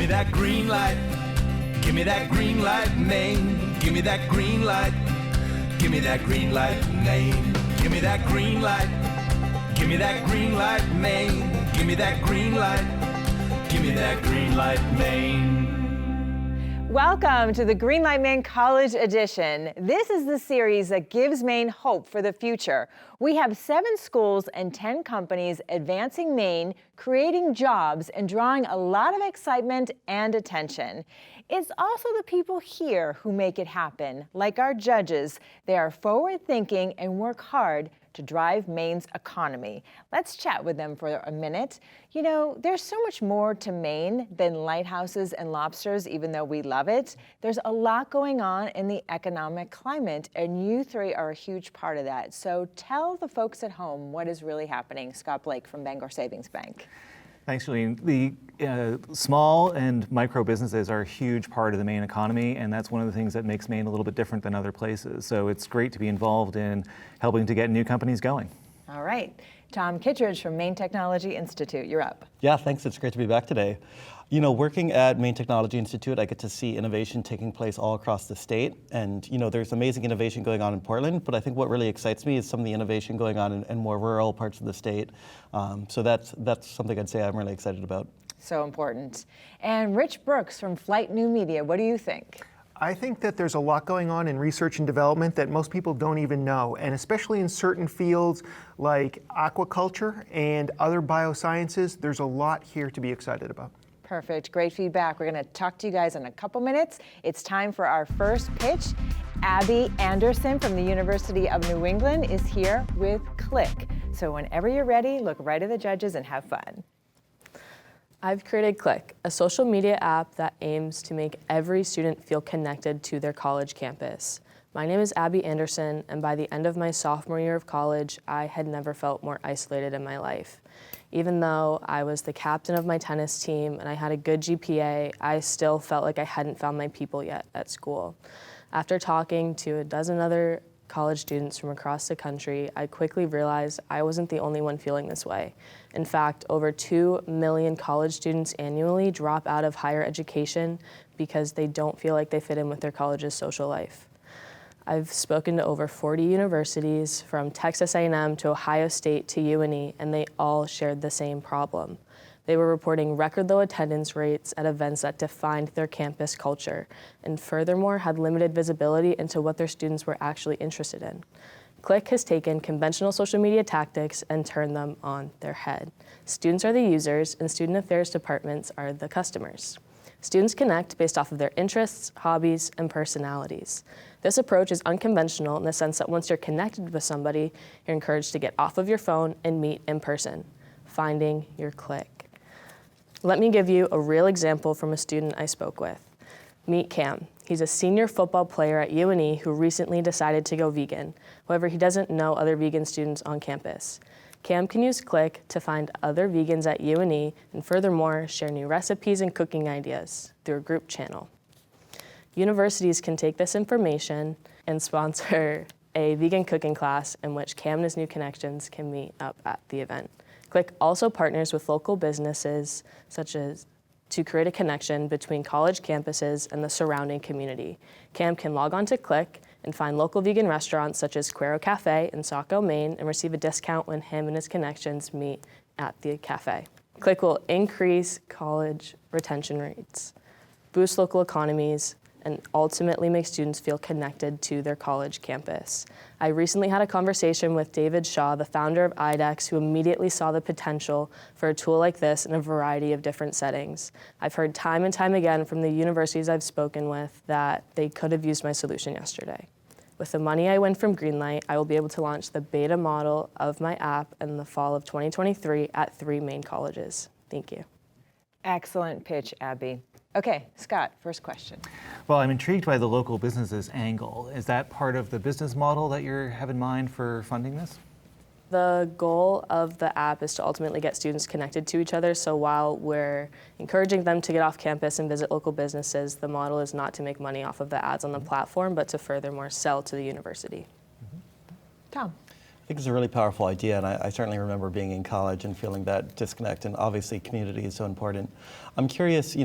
me that green light. Give me that Greenlight Maine. Give me that green light. Give me that Greenlight Maine. Give me that green light. Give me that Greenlight Maine. Give me that green light. Give me that Greenlight Maine. Welcome to the Greenlight Maine College Edition. This is the series that gives Maine hope for the future. We have 7 schools and 10 companies advancing Maine, creating jobs, and drawing a lot of excitement and attention. It's also the people here who make it happen, like our judges. They are forward-thinking and work hard to drive Maine's economy. Let's chat with them for a minute. You know, there's so much more to Maine than lighthouses and lobsters, even though we love it. There's a lot going on in the economic climate, and you 3 are a huge part of that. So tell the folks at home what is really happening. Scott Blake from Bangor Savings Bank. Thanks, Julian. The small and micro businesses are a huge part of the Maine economy, and that's one of the things that makes Maine a little bit different than other places. So it's great to be involved in helping to get new companies going. All right. Tom Kittredge from Maine Technology Institute, you're up. Yeah, thanks. It's great to be back today. You know, working at Maine Technology Institute, I get to see innovation taking place all across the state. And, you know, there's amazing innovation going on in Portland, but I think what really excites me is some of the innovation going on in more rural parts of the state. So that's something I'd say I'm really excited about. So important. And Rich Brooks from Flight New Media, what do you think? I think that there's a lot going on in research and development that most people don't even know, and especially in certain fields like aquaculture and other biosciences, there's a lot here to be excited about. Perfect, great feedback. We're gonna talk to you guys in a couple minutes. It's time for our first pitch. Abby Anderson from the University of New England is here with Clyk. So whenever you're ready, look right at the judges and have fun. I've created Clyk, a social media app that aims to make every student feel connected to their college campus. My name is Abby Anderson, and by the end of my sophomore year of college, I had never felt more isolated in my life. Even though I was the captain of my tennis team and I had a good GPA, I still felt like I hadn't found my people yet at school. After talking to a dozen other college students from across the country, I quickly realized I wasn't the only one feeling this way. In fact, over 2 million college students annually drop out of higher education because they don't feel like they fit in with their college's social life. I've spoken to over 40 universities, from Texas A&M to Ohio State to UNE, and they all shared the same problem. They were reporting record low attendance rates at events that defined their campus culture, and furthermore had limited visibility into what their students were actually interested in. Clyk has taken conventional social media tactics and turned them on their head. Students are the users, and student affairs departments are the customers. Students connect based off of their interests, hobbies, and personalities. This approach is unconventional in the sense that once you're connected with somebody, you're encouraged to get off of your phone and meet in person, finding your Clyk. Let me give you a real example from a student I spoke with. Meet Cam. He's a senior football player at UNE who recently decided to go vegan. However, he doesn't know other vegan students on campus. Cam can use Clyk to find other vegans at UNE and furthermore share new recipes and cooking ideas through a group channel. Universities can take this information and sponsor a vegan cooking class in which Cam and his new connections can meet up at the event. Clyk also partners with local businesses such as to create a connection between college campuses and the surrounding community. Cam can log on to Clyk and find local vegan restaurants such as Quero Cafe in Saco, Maine, and receive a discount when him and his connections meet at the cafe. Clyk will increase college retention rates, boost local economies, and ultimately make students feel connected to their college campus. I recently had a conversation with David Shaw, the founder of IDEX, who immediately saw the potential for a tool like this in a variety of different settings. I've heard time and time again from the universities I've spoken with that they could have used my solution yesterday. With the money I win from Greenlight, I will be able to launch the beta model of my app in the fall of 2023 at 3 Maine colleges. Thank you. Excellent pitch, Abby. Okay, Scott, first question. Well, I'm intrigued by the local businesses angle. Is that part of the business model that you have in mind for funding this? The goal of the app is to ultimately get students connected to each other. So while we're encouraging them to get off campus and visit local businesses, the model is not to make money off of the ads on the platform, but to furthermore sell to the university. Tom. I think it's a really powerful idea, and I certainly remember being in college and feeling that disconnect, and obviously community is so important. I'm curious,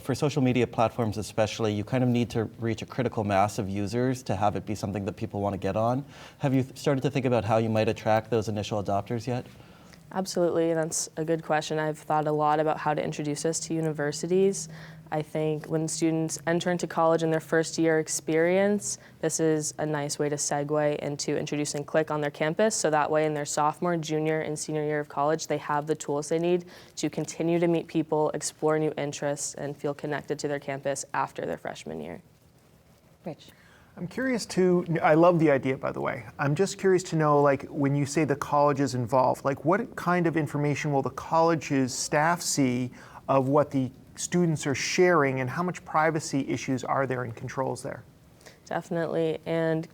for social media platforms especially, you kind of need to reach a critical mass of users to have it be something that people want to get on. Have you started to think about how you might attract those initial adopters yet? Absolutely, that's a good question. I've thought a lot about how to introduce this to universities. I think when students enter into college in their first year experience, this is a nice way to segue into introducing Clyk on their campus, so that way in their sophomore, junior, and senior year of college, they have the tools they need to continue to meet people, explore new interests, and feel connected to their campus after their freshman year. Rich. I'm curious I love the idea, by the way. I'm just curious to know, when you say the college is involved, what kind of information will the college's staff see of what the students are sharing, and how much privacy issues are there and controls there? Definitely, and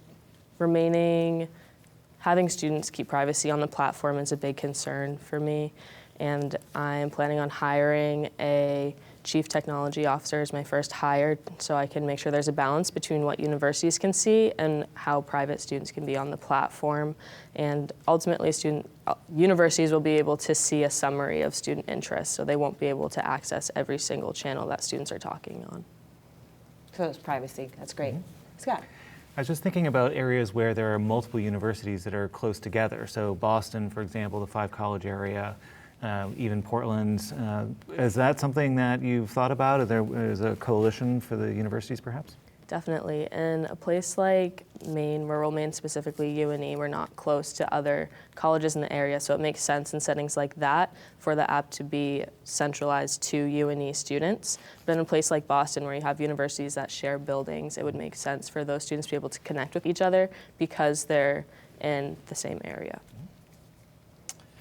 having students keep privacy on the platform is a big concern for me, and I'm planning on hiring a chief technology officer as my first hire, so I can make sure there's a balance between what universities can see and how private students can be on the platform. And ultimately, universities will be able to see a summary of student interests, so they won't be able to access every single channel that students are talking on. So it's privacy. That's great. Scott. I was just thinking about areas where there are multiple universities that are close together. So Boston, for example, the 5-college area, even Portland. Is that something that you've thought about? Is there a coalition for the universities, perhaps? Definitely. In a place like Maine, rural Maine, specifically UNE, we're not close to other colleges in the area, so it makes sense in settings like that for the app to be centralized to UNE students. But in a place like Boston, where you have universities that share buildings, it would make sense for those students to be able to connect with each other because they're in the same area.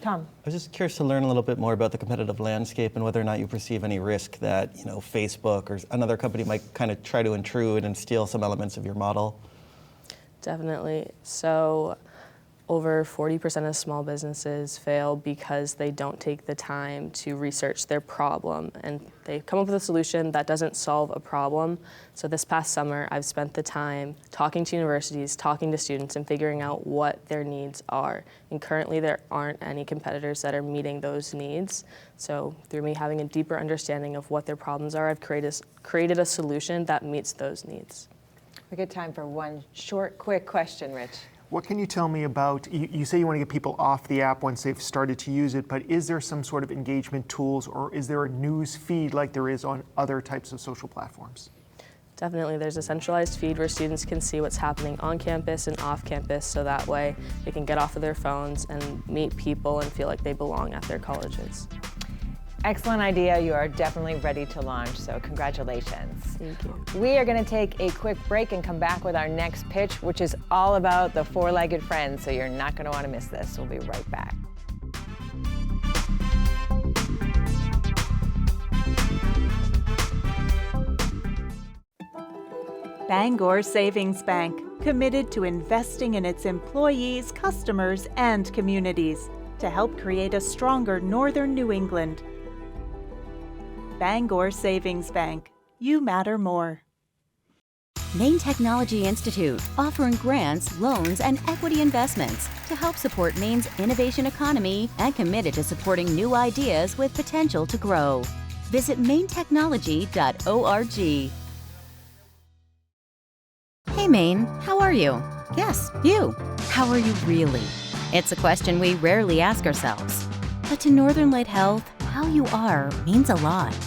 Tom. I was just curious to learn a little bit more about the competitive landscape and whether or not you perceive any risk that Facebook or another company might kind of try to intrude and steal some elements of your model. Definitely. So over 40% of small businesses fail because they don't take the time to research their problem, and they come up with a solution that doesn't solve a problem. So this past summer, I've spent the time talking to universities, talking to students, and figuring out what their needs are. And currently there aren't any competitors that are meeting those needs. So through me having a deeper understanding of what their problems are, I've created a solution that meets those needs. We get time for one short, quick question, Rich. What can you tell me about, you say you want to get people off the app once they've started to use it, but is there some sort of engagement tools, or is there a news feed like there is on other types of social platforms? Definitely, there's a centralized feed where students can see what's happening on campus and off campus, so that way they can get off of their phones and meet people and feel like they belong at their colleges. Excellent idea. You are definitely ready to launch, so congratulations. Thank you. We are going to take a quick break and come back with our next pitch, which is all about the four-legged friend, so you're not going to want to miss this. We'll be right back. Bangor Savings Bank, committed to investing in its employees, customers, and communities to help create a stronger Northern New England. Bangor Savings Bank. You matter more. Maine Technology Institute, offering grants, loans, and equity investments to help support Maine's innovation economy and committed to supporting new ideas with potential to grow. Visit mainetechnology.org. Hey Maine, how are you? Yes, you. How are you really? It's a question we rarely ask ourselves. But to Northern Light Health, how you are means a lot.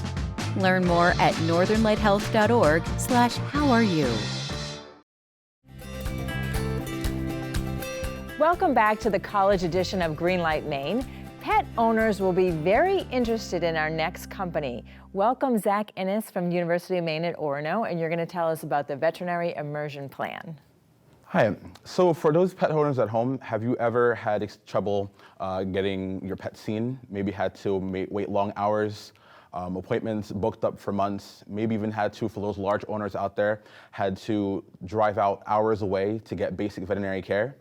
Learn more at northernlighthealth.org/howareyou. Welcome back to the college edition of Greenlight Maine. Pet owners will be very interested in our next company. Welcome Zach Innes from University of Maine at Orono, and you're going to tell us about the Veterinary Immersion plan. Hi. So for those pet owners at home, have you ever had trouble getting your pet seen? Maybe had to wait long hours, appointments booked up for months, maybe even had to, for those large owners out there, had to drive out hours away to get basic veterinary care?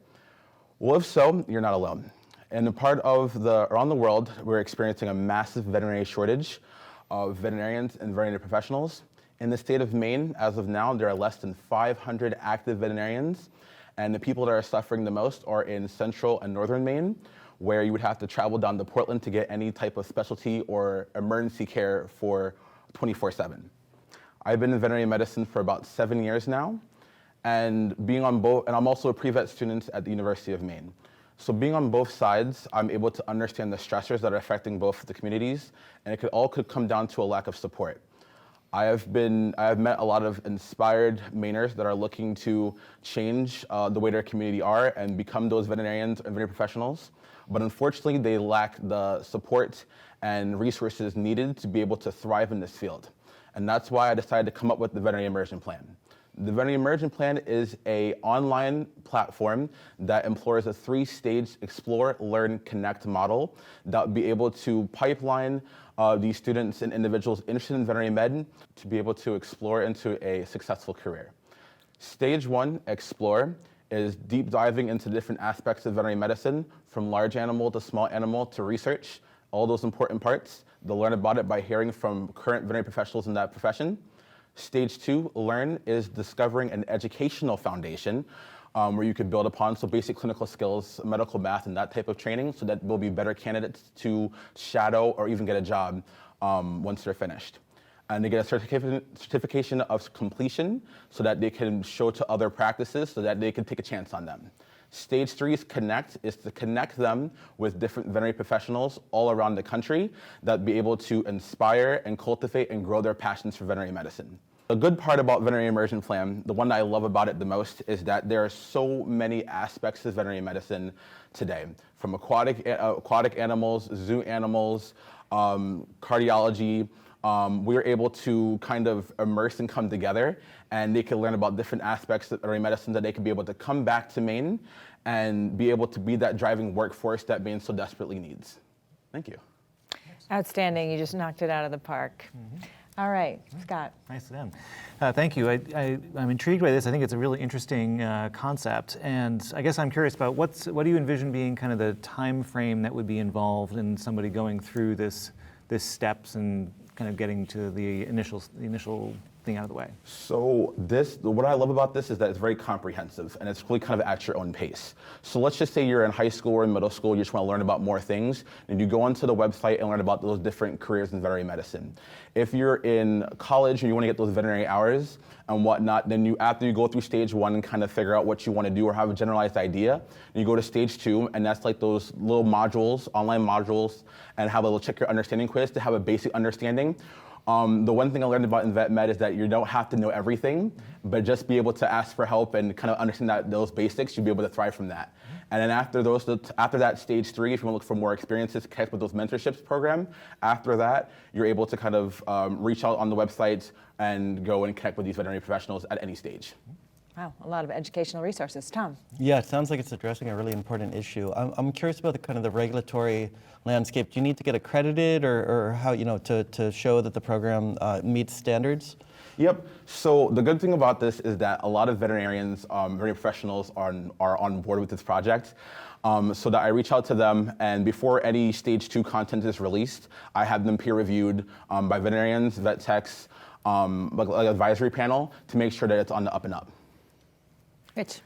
Well, if so, you're not alone. In a part of around the world, we're experiencing a massive veterinary shortage of veterinarians and veterinary professionals. In the state of Maine, as of now, there are less than 500 active veterinarians And the people that are suffering the most are in central and northern Maine, where you would have to travel down to Portland to get any type of specialty or emergency care for 24/7. I've been in veterinary medicine for about 7 years now, and being on both, and I'm also a pre-vet student at the University of Maine. So being on both sides, I'm able to understand the stressors that are affecting both the communities, and it could come down to a lack of support. I have met a lot of inspired Mainers that are looking to change the way their community are and become those veterinarians and veterinary professionals, but unfortunately they lack the support and resources needed to be able to thrive in this field. And that's why I decided to come up with the Veterinary Immersion Plan. The Veterinary Immersion Plan is an online platform that employs a 3-stage explore, learn, connect model that will be able to pipeline these students and individuals interested in veterinary med to be able to explore into a successful career. Stage 1, explore, is deep diving into different aspects of veterinary medicine, from large animal to small animal to research, all those important parts. They'll learn about it by hearing from current veterinary professionals in that profession. Stage 2, learn, is discovering an educational foundation where you could build upon, so basic clinical skills, medical math, and that type of training, so that we'll be better candidates to shadow or even get a job once they're finished. And they get a certification of completion so that they can show to other practices so that they can take a chance on them. Stage 3 is connect, is to connect them with different veterinary professionals all around the country that be able to inspire and cultivate and grow their passions for veterinary medicine. A good part about Veterinary Immersion Plan, the one that I love about it the most, is that there are so many aspects of veterinary medicine today, from aquatic animals, zoo animals, cardiology. We're able to kind of immerse and come together, and they can learn about different aspects of veterinary medicine that they can be able to come back to Maine and be able to be that driving workforce that Maine so desperately needs. Thank you. Outstanding. You just knocked it out of the park. All right, Scott. Nice to end. Thank you. I'm intrigued by this. I think it's a really interesting concept, and I guess I'm curious about what do you envision being kind of the time frame that would be involved in somebody going through this steps and kind of getting to the initial thing out of the way? So what I love about this is that it's very comprehensive, and it's really kind of at your own pace. So let's just say you're in high school or in middle school, you just want to learn about more things, and you go onto the website and learn about those different careers in veterinary medicine. If you're in college and you want to get those veterinary hours and whatnot, then after you go through stage 1 and kind of figure out what you want to do or have a generalized idea, you go to stage 2, and that's like those little modules, online modules, and have a little check your understanding quiz to have a basic understanding. The one thing I learned about in vet med is that you don't have to know everything, but just be able to ask for help and kind of understand those basics, you'll be able to thrive from that. And then after that stage 3, if you want to look for more experiences, connect with those mentorships program. After that, you're able to kind of reach out on the website and go and connect with these veterinary professionals at any stage. Wow, a lot of educational resources. Tom? Yeah, it sounds like it's addressing a really important issue. I'm curious about the regulatory landscape. Do you need to get accredited or how, to show that the program meets standards? Yep. So the good thing about this is that a lot of veterinarians, veterinary professionals are on board with this project. So that I reach out to them, and before any stage 2 content is released, I have them peer reviewed by veterinarians, vet techs, like an advisory panel to make sure that it's on the up and up. Rich.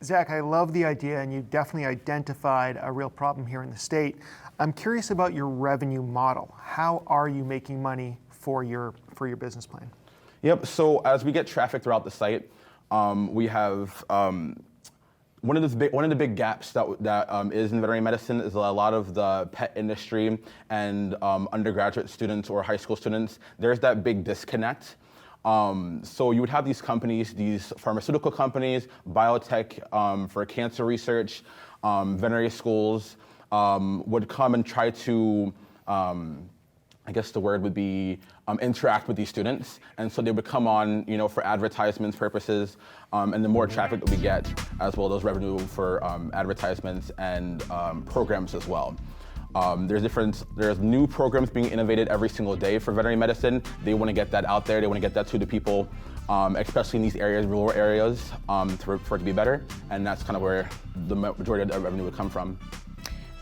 Zach, I love the idea, and you definitely identified a real problem here in the state. I'm curious about your revenue model. How are you making money for your business plan? Yep. So as we get traffic throughout the site, we have one of the big gaps that is in veterinary medicine is a lot of the pet industry and undergraduate students or high school students. There's that big disconnect. So you would have these companies, these pharmaceutical companies, biotech for cancer research, veterinary schools would come and try to, I guess the word would be interact with these students. And so they would come on, for advertisements purposes, and the more traffic that we get, as well as revenue for advertisements and programs as well. There's new programs being innovated every single day for veterinary medicine. They want to get that out there. They want to get that to the people, especially in these areas, rural areas, for it to be better. And that's kind of where the majority of the revenue would come from.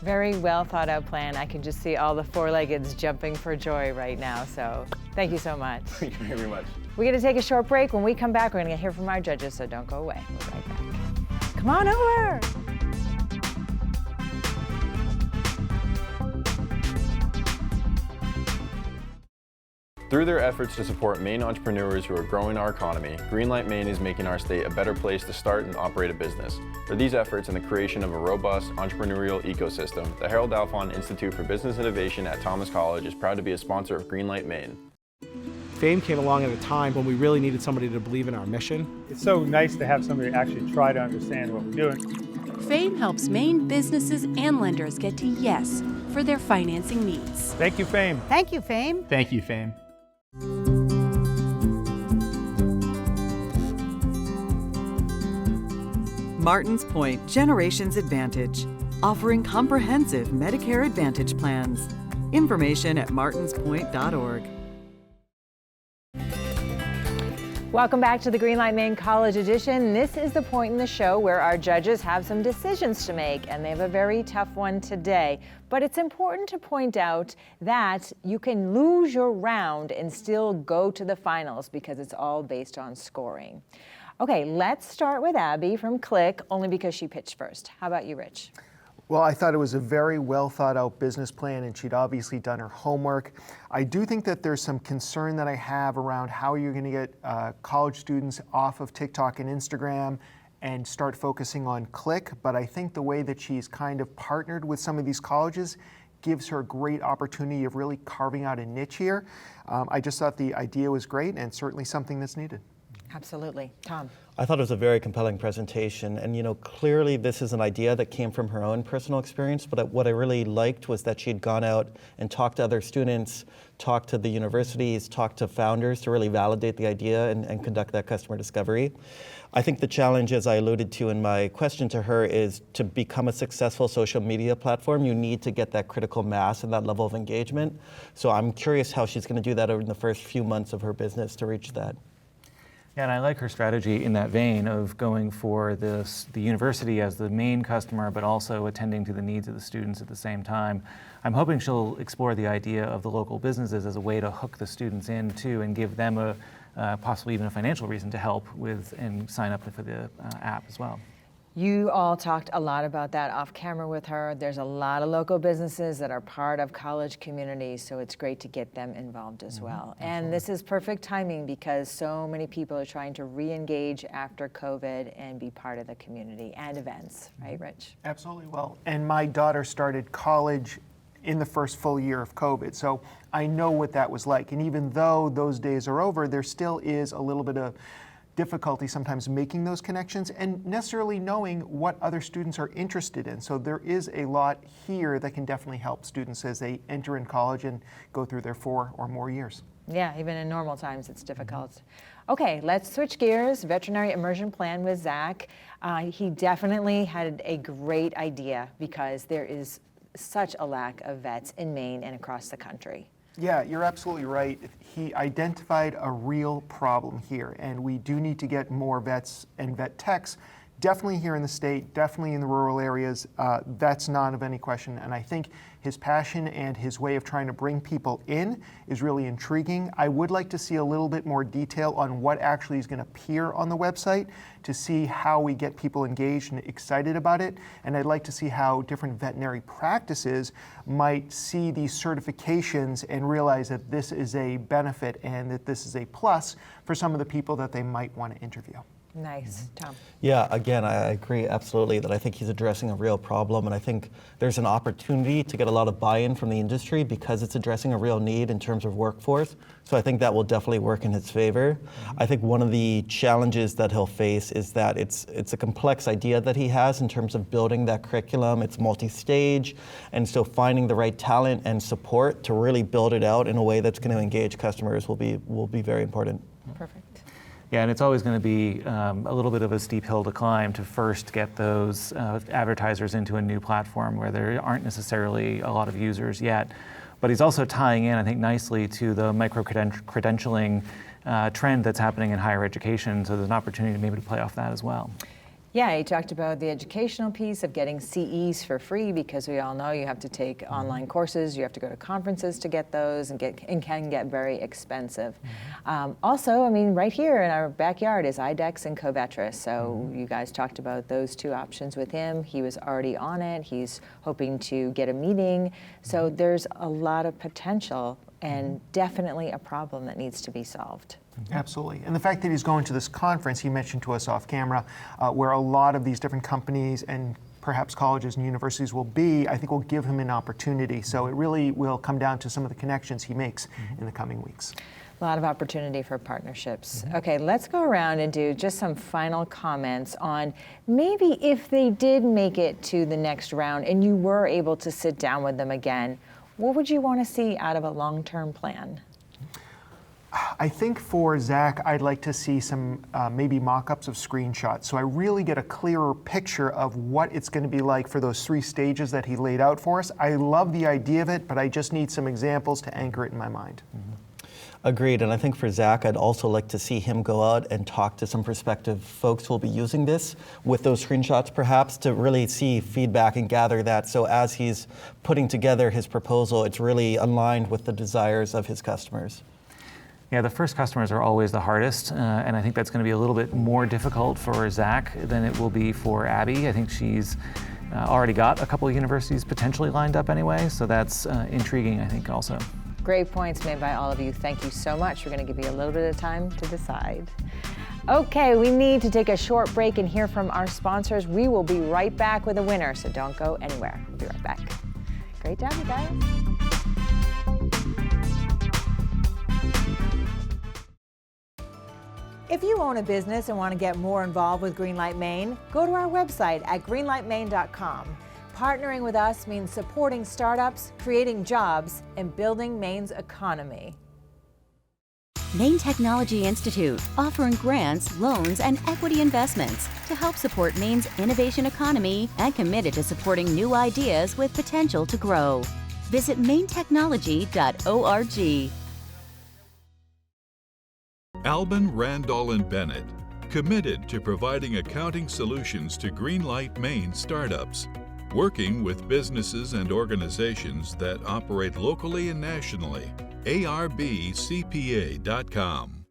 Very well thought out plan. I can just see all the four-leggeds jumping for joy right now. So thank you so much. Thank you very much. We're going to take a short break. When we come back, we're going to hear from our judges, so don't go away. We'll be right back. Come on over. Through their efforts to support Maine entrepreneurs who are growing our economy, Greenlight Maine is making our state a better place to start and operate a business. For these efforts and the creation of a robust entrepreneurial ecosystem, the Harold Alfond Institute for Business Innovation at Thomas College is proud to be a sponsor of Greenlight Maine. FAME came along at a time when we really needed somebody to believe in our mission. It's so nice to have somebody actually try to understand what we're doing. FAME helps Maine businesses and lenders get to yes for their financing needs. Thank you, FAME. Thank you, FAME. Thank you, FAME. Martins Point Generations Advantage, offering comprehensive Medicare Advantage plans. Information at martinspoint.org. Welcome back to the Greenlight Maine College Edition. This is the point in the show where our judges have some decisions to make, and they have a very tough one today. But it's important to point out that you can lose your round and still go to the finals because it's all based on scoring. Okay, let's start with Abby from Clyk, only because she pitched first. How about you, Rich? Well, I thought it was a very well thought out business plan, and she'd obviously done her homework. I do think that there's some concern that I have around how you're going to get college students off of TikTok and Instagram and start focusing on Clyk. But I think the way that she's kind of partnered with some of these colleges gives her a great opportunity of really carving out a niche here. I just thought the idea was great and certainly something that's needed. Absolutely. Tom? I thought it was a very compelling presentation, and clearly this is an idea that came from her own personal experience, but what I really liked was that she'd gone out and talked to other students, talked to the universities, talked to founders to really validate the idea and conduct that customer discovery. I think the challenge, as I alluded to in my question to her, is to become a successful social media platform, you need to get that critical mass and that level of engagement. So I'm curious how she's going to do that over the first few months of her business to reach that. Yeah, and I like her strategy in that vein of going for the university as the main customer, but also attending to the needs of the students at the same time. I'm hoping she'll explore the idea of the local businesses as a way to hook the students in too and give them a possibly even a financial reason to help with and sign up for the app as well. You all talked a lot about that off camera with her. There's a lot of local businesses that are part of college communities, so it's great to get them involved as well. And this is perfect timing because so many people are trying to re-engage after COVID and be part of the community and events, right, Rich? Absolutely. Well, and my daughter started college in the first full year of COVID, so I know what that was like. And even though those days are over, there still is a little bit of difficulty sometimes making those connections and necessarily knowing what other students are interested in. So there is a lot here that can definitely help students as they enter in college and go through their 4 or more years. Yeah, even in normal times it's difficult. Okay, let's switch gears. Veterinary immersion plan with Zach. He definitely had a great idea because there is such a lack of vets in Maine and across the country. Yeah, you're absolutely right. He identified a real problem here, and we do need to get more vets and vet techs, definitely here in the state, definitely in the rural areas. That's not of any question, and I think his passion and his way of trying to bring people in is really intriguing. I would like to see a little bit more detail on what actually is going to appear on the website to see how we get people engaged and excited about it. And I'd like to see how different veterinary practices might see these certifications and realize that this is a benefit and that this is a plus for some of the people that they might want to interview. Nice. Tom? Yeah, again, I agree absolutely that I think he's addressing a real problem, and I think there's an opportunity to get a lot of buy-in from the industry because it's addressing a real need in terms of workforce. So I think that will definitely work in his favor. I think one of the challenges that he'll face is that it's a complex idea that he has in terms of building that curriculum. It's multi-stage, and so finding the right talent and support to really build it out in a way that's going to engage customers will be very important. Perfect. Yeah, and it's always going to be a little bit of a steep hill to climb to first get those advertisers into a new platform where there aren't necessarily a lot of users yet. But he's also tying in, I think, nicely to the micro-credentialing trend that's happening in higher education, so there's an opportunity maybe to play off that as well. Yeah, he talked about the educational piece of getting CEs for free, because we all know you have to take online courses, you have to go to conferences to get those, and can get very expensive. Also, I mean, right here in our backyard is IDEX and Covetrus, so you guys talked about those two options with him. He was already on it. He's hoping to get a meeting. So there's a lot of potential and definitely a problem that needs to be solved. Absolutely. And the fact that he's going to this conference, he mentioned to us off camera, where a lot of these different companies and perhaps colleges and universities will be, I think will give him an opportunity. So it really will come down to some of the connections he makes in the coming weeks. A lot of opportunity for partnerships. Okay, let's go around and do just some final comments on maybe if they did make it to the next round and you were able to sit down with them again, what would you want to see out of a long-term plan? I think for Zach, I'd like to see some maybe mock-ups of screenshots, so I really get a clearer picture of what it's going to be like for those 3 stages that he laid out for us. I love the idea of it, but I just need some examples to anchor it in my mind. Agreed, and I think for Zach, I'd also like to see him go out and talk to some prospective folks who will be using this with those screenshots perhaps to really see feedback and gather that, so as he's putting together his proposal, it's really aligned with the desires of his customers. Yeah, the first customers are always the hardest, and I think that's going to be a little bit more difficult for Zach than it will be for Abby. I think she's already got a couple of universities potentially lined up anyway, so that's intriguing, I think, also. Great points made by all of you. Thank you so much. We're going to give you a little bit of time to decide. Okay, we need to take a short break and hear from our sponsors. We will be right back with a winner, so don't go anywhere. We'll be right back. Great job, you guys. If you own a business and want to get more involved with Greenlight Maine, go to our website at greenlightmaine.com. Partnering with us means supporting startups, creating jobs, and building Maine's economy. Maine Technology Institute, offering grants, loans, and equity investments to help support Maine's innovation economy and committed to supporting new ideas with potential to grow. Visit mainetechnology.org. Albin, Randall & Bennett, committed to providing accounting solutions to Greenlight Maine startups, working with businesses and organizations that operate locally and nationally. ARBCPA.com.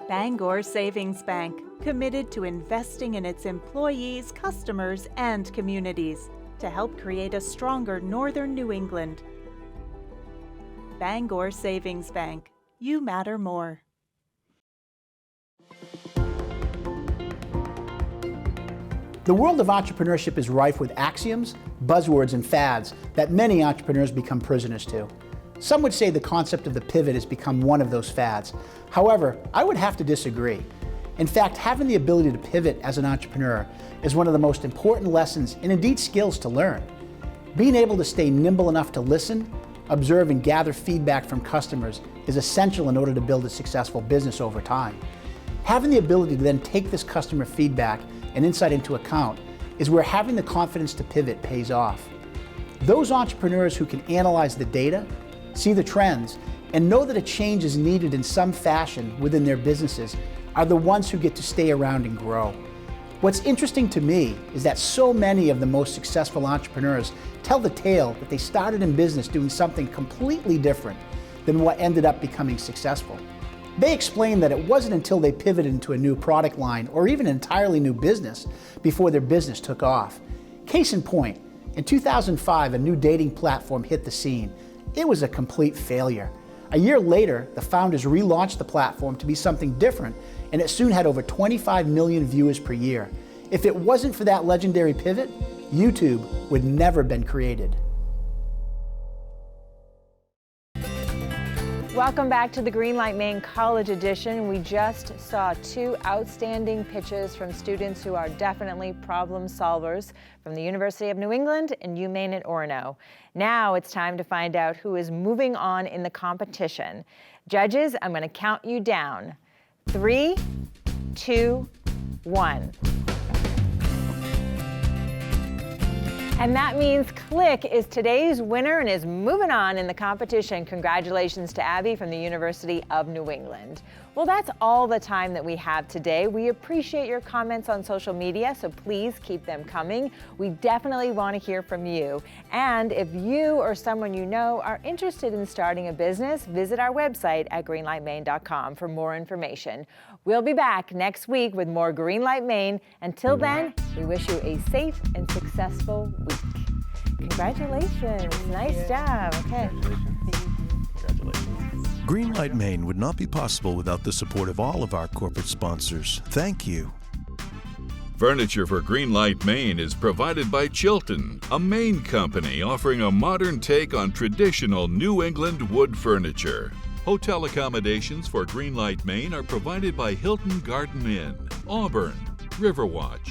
Bangor Savings Bank, committed to investing in its employees, customers, and communities to help create a stronger northern New England. Bangor Savings Bank. You matter more. The world of entrepreneurship is rife with axioms, buzzwords, and fads that many entrepreneurs become prisoners to. Some would say the concept of the pivot has become one of those fads. However, I would have to disagree. In fact, having the ability to pivot as an entrepreneur is one of the most important lessons and indeed skills to learn. Being able to stay nimble enough to listen, observe, and gather feedback from customers is essential in order to build a successful business over time. Having the ability to then take this customer feedback and insight into account is where having the confidence to pivot pays off. Those entrepreneurs who can analyze the data, see the trends, and know that a change is needed in some fashion within their businesses are the ones who get to stay around and grow. What's interesting to me is that so many of the most successful entrepreneurs tell the tale that they started in business doing something completely different than what ended up becoming successful. They explain that it wasn't until they pivoted into a new product line or even an entirely new business before their business took off. Case in point, in 2005, a new dating platform hit the scene. It was a complete failure. A year later, the founders relaunched the platform to be something different, and it soon had over 25 million viewers per year. If it wasn't for that legendary pivot, YouTube would never have been created. Welcome back to the Greenlight Maine College Edition. We just saw 2 outstanding pitches from students who are definitely problem solvers from the University of New England and UMaine at Orono. Now it's time to find out who is moving on in the competition. Judges, I'm going to count you down. 3, 2, 1. And that means Clyk is today's winner and is moving on in the competition. Congratulations to Abby from the University of New England. Well, that's all the time that we have today. We appreciate your comments on social media, so please keep them coming. We definitely want to hear from you. And if you or someone you know are interested in starting a business, visit our website at greenlightmaine.com for more information. We'll be back next week with more Greenlight Maine. Until then, we wish you a safe and successful week. Congratulations. Nice job. Okay. Greenlight Maine would not be possible without the support of all of our corporate sponsors. Thank you. Furniture for Greenlight Maine is provided by Chilton, a Maine company offering a modern take on traditional New England wood furniture. Hotel accommodations for Greenlight Maine are provided by Hilton Garden Inn, Auburn, Riverwatch.